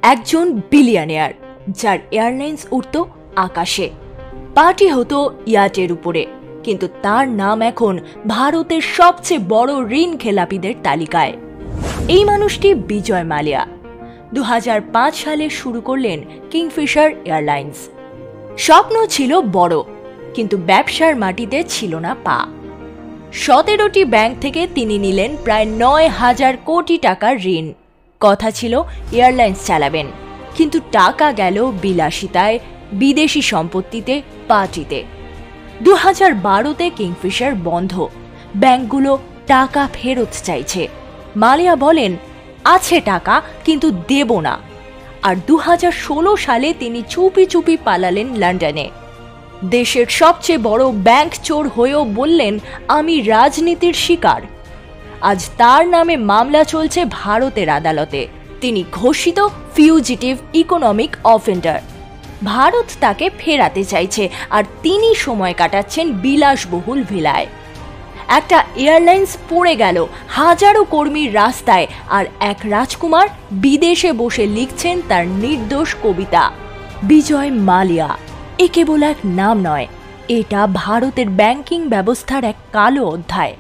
একজন বিলিয়নিয়ার, যার এয়ারলাইন্স উড়ত আকাশে, পার্টি হতো ইয়াটের উপরে, কিন্তু তার নাম এখন ভারতের সবচেয়ে বড় ঋণ খেলাপিদের তালিকায়। এই মানুষটি বিজয় মালিয়া 2005 সালে শুরু করলেন কিংফিশার এয়ারলাইন্স। স্বপ্ন ছিল বড়, কিন্তু ব্যবসার মাটিতে ছিল না পা। 17টি ব্যাংক থেকে তিনি নিলেন প্রায় 9,000 কোটি টাকার ঋণ। কথা ছিল এয়ারলাইন্স চালাবেন, কিন্তু টাকা গেল বিলাসিতায়, বিদেশি সম্পত্তিতে, পার্টিতে। 2012তে কিংফিশার বন্ধ, ব্যাংকগুলো টাকা ফেরত চাইছে। মালিয়া বলেন, আছে টাকা কিন্তু দেব না। আর 2016 সালে তিনি চুপি চুপি পালালেন লন্ডনে। দেশের সবচেয়ে বড় ব্যাংক চোর হয়েও বললেন, আমি রাজনীতির শিকার। আজ তার নামে মামলা চলছে ভারতের আদালতে। তিনি ঘোষিত ফিউজিটিভ ইকোনমিক অফেন্ডার। ভারত তাকে ফেরাতে চাইছে, আর তিনি সময় কাটাচ্ছেন বিলাসবহুল ভিলায়। একটা এয়ারলাইন্স পড়ে গেল, হাজারো কর্মীর রাস্তায়, আর এক রাজকুমার বিদেশে বসে লিখছেন তার নির্দোষ কবিতা। বিজয় মালিয়া এ কেবল এক নাম নয়, এটা ভারতের ব্যাংকিং ব্যবস্থার এক কালো অধ্যায়।